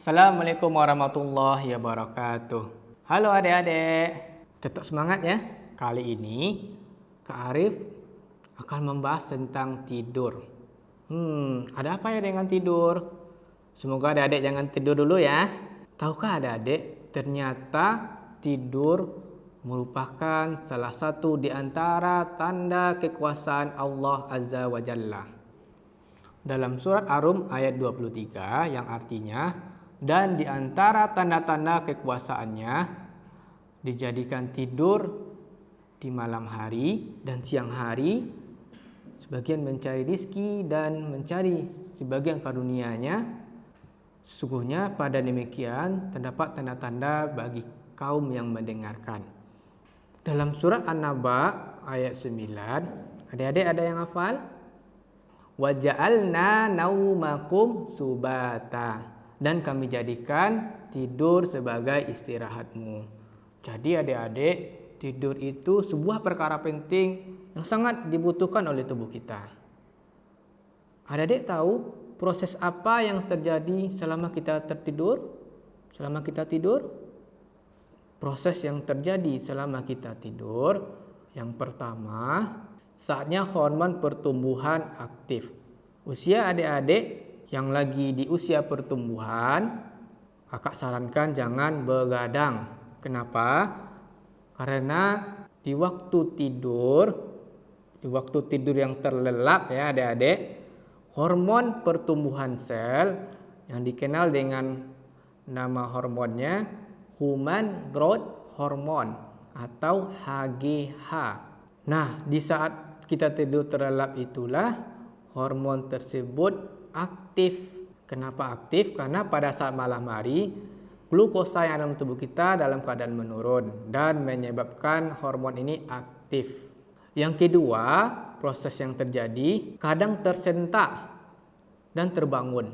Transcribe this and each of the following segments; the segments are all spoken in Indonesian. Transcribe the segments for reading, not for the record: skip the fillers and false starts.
Assalamualaikum warahmatullahi wabarakatuh. Halo adik-adik, tetap semangat ya. Kali ini Kak Arif akan membahas tentang tidur. Ada apa ya dengan tidur? Semoga adik-adik jangan tidur dulu ya. Tahukah adik-adik, ternyata tidur merupakan salah satu di antara tanda kekuasaan Allah Azza wa Jalla. Dalam surat Ar-Rum ayat 23 yang artinya, dan di antara tanda-tanda kekuasaannya dijadikan tidur di malam hari dan siang hari, sebagian mencari rizki dan mencari sebagian karunia-Nya. Sesungguhnya pada demikian terdapat tanda-tanda bagi kaum yang mendengarkan. Dalam surat An-Naba ayat 9, adik-adik ada yang hafal? Waja'alna naumakum subata, dan kami jadikan tidur sebagai istirahatmu. Jadi adik-adik, tidur itu sebuah perkara penting yang sangat dibutuhkan oleh tubuh kita. Adik-adik tahu proses apa yang terjadi selama kita tertidur? Selama kita tidur? Proses yang terjadi selama kita tidur, yang pertama, saatnya hormon pertumbuhan aktif. Usia adik-adik yang lagi di usia pertumbuhan, kakak sarankan jangan begadang. Kenapa? Karena di waktu tidur yang terlelap ya adik-adik, hormon pertumbuhan sel yang dikenal dengan nama hormonnya Human Growth Hormone atau HGH. Nah, di saat kita tidur terlelap itulah hormon tersebut aktif. Kenapa aktif? Karena pada saat malam hari glukosa yang ada dalam tubuh kita dalam keadaan menurun dan menyebabkan hormon ini aktif. Yang kedua, proses yang terjadi kadang tersentak dan terbangun.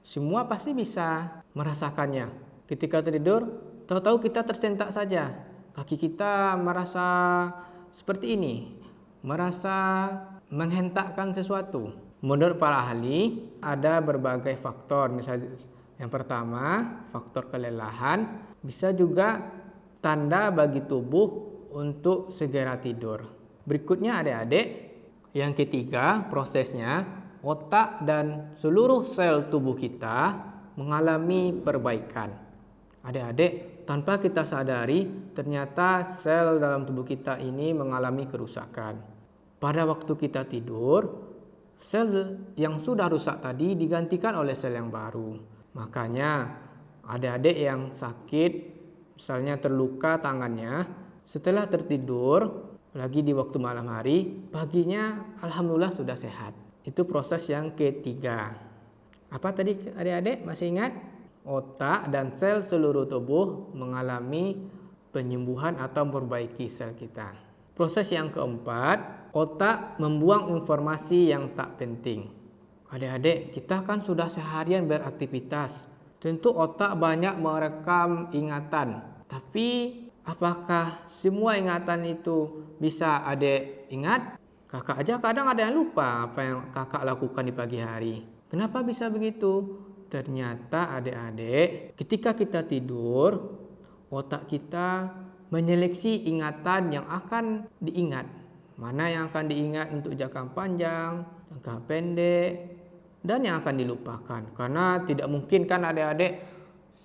Semua pasti bisa merasakannya. Ketika tidur, tahu-tahu kita tersentak saja. Kaki kita merasa seperti ini, merasa menghentakkan sesuatu. Menurut para ahli, ada berbagai faktor. Misalnya, yang pertama, faktor kelelahan, bisa juga tanda bagi tubuh untuk segera tidur. Berikutnya adik-adik, yang ketiga, prosesnya otak dan seluruh sel tubuh kita mengalami perbaikan. Adik-adik, tanpa kita sadari, ternyata sel dalam tubuh kita ini mengalami kerusakan. Pada waktu kita tidur, sel yang sudah rusak tadi digantikan oleh sel yang baru. Makanya adik-adik yang sakit, misalnya terluka tangannya, setelah tertidur, lagi di waktu malam hari, paginya alhamdulillah sudah sehat. Itu proses yang ketiga. Apa tadi adik-adik masih ingat? Otak dan sel seluruh tubuh mengalami penyembuhan atau memperbaiki sel kita. Proses yang keempat, otak membuang informasi yang tak penting. Adik-adik, kita kan sudah seharian beraktivitas. Tentu otak banyak merekam ingatan. Tapi apakah semua ingatan itu bisa adik ingat? Kakak aja kadang ada yang lupa apa yang kakak lakukan di pagi hari. Kenapa bisa begitu? Ternyata adik-adik, ketika kita tidur, otak kita menyeleksi ingatan yang akan diingat. Mana yang akan diingat untuk jangka panjang, jangka pendek, dan yang akan dilupakan. Karena tidak mungkin kan adik-adik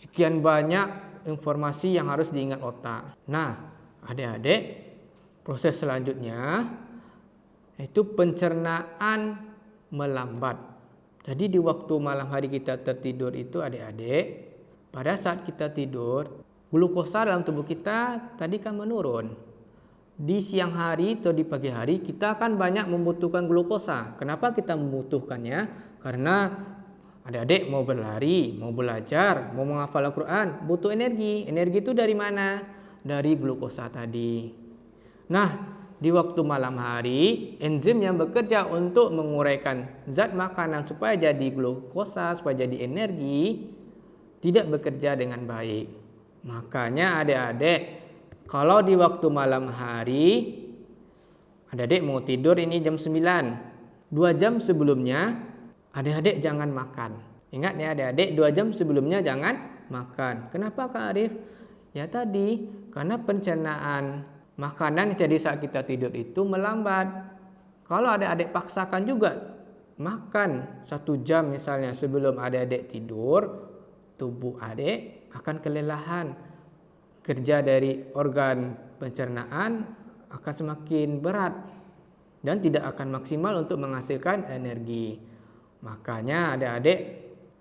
sekian banyak informasi yang harus diingat otak. Nah, adik-adik, proses selanjutnya yaitu pencernaan melambat. Jadi di waktu malam hari kita tertidur itu adik-adik, pada saat kita tidur, glukosa dalam tubuh kita tadi kan menurun. Di siang hari atau di pagi hari kita akan banyak membutuhkan glukosa. Kenapa kita membutuhkannya? Karena adik-adik mau berlari, mau belajar, mau menghafal Al-Quran, butuh energi. Energi itu dari mana? Dari glukosa tadi. Nah, di waktu malam hari, enzim yang bekerja untuk menguraikan zat makanan supaya jadi glukosa, supaya jadi energi, tidak bekerja dengan baik. Makanya adik-adik, kalau di waktu malam hari, adik-adik mau tidur ini jam 9. 2 jam sebelumnya, adik-adik jangan makan. Ingat ya adik-adik, 2 jam sebelumnya jangan makan. Kenapa Kak Arif? Ya tadi, karena pencernaan makanan jadi saat kita tidur itu melambat. Kalau adik-adik paksakan juga makan 1 jam misalnya sebelum adik-adik tidur, tubuh adik akan kelelahan. Kerja dari organ pencernaan akan semakin berat dan tidak akan maksimal untuk menghasilkan energi. Makanya adik-adik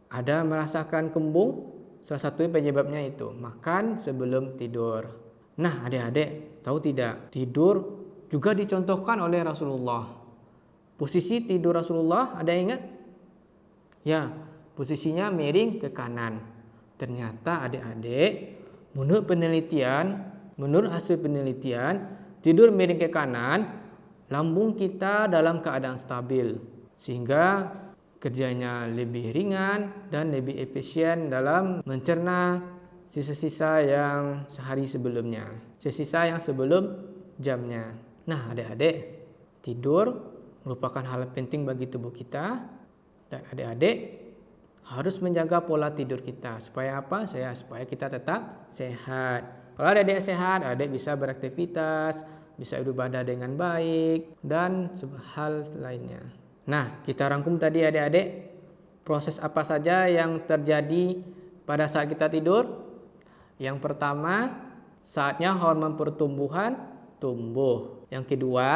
ada merasakan kembung, salah satu penyebabnya itu makan sebelum tidur. Nah adik-adik tahu tidak, tidur juga dicontohkan oleh Rasulullah. Posisi tidur Rasulullah ada yang ingat? Ya, posisinya miring ke kanan. Ternyata adik-adik, menurut hasil penelitian, tidur miring ke kanan, lambung kita dalam keadaan stabil. Sehingga kerjanya lebih ringan dan lebih efisien dalam mencerna sisa-sisa yang sehari sebelumnya. Sisa yang sebelum jamnya. Nah adik-adik, tidur merupakan hal penting bagi tubuh kita. Dan adik-adik harus menjaga pola tidur kita. Supaya apa? Supaya kita tetap sehat. Kalau adik-adik sehat, adik bisa beraktivitas, bisa beribadah dengan baik, dan hal lainnya. Nah, kita rangkum tadi adik-adik, proses apa saja yang terjadi pada saat kita tidur. Yang pertama, saatnya hormon pertumbuhan tumbuh. Yang kedua,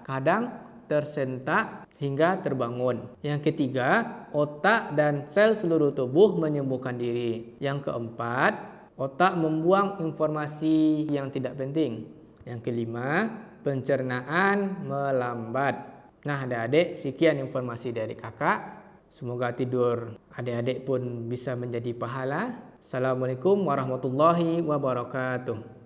kadang tersentak hingga terbangun. Yang ketiga, otak dan sel seluruh tubuh menyembuhkan diri. Yang keempat, otak membuang informasi yang tidak penting. Yang kelima, pencernaan melambat. Nah adik-adik, sekian informasi dari kakak. Semoga tidur adik-adik pun bisa menjadi pahala. Assalamualaikum warahmatullahi wabarakatuh.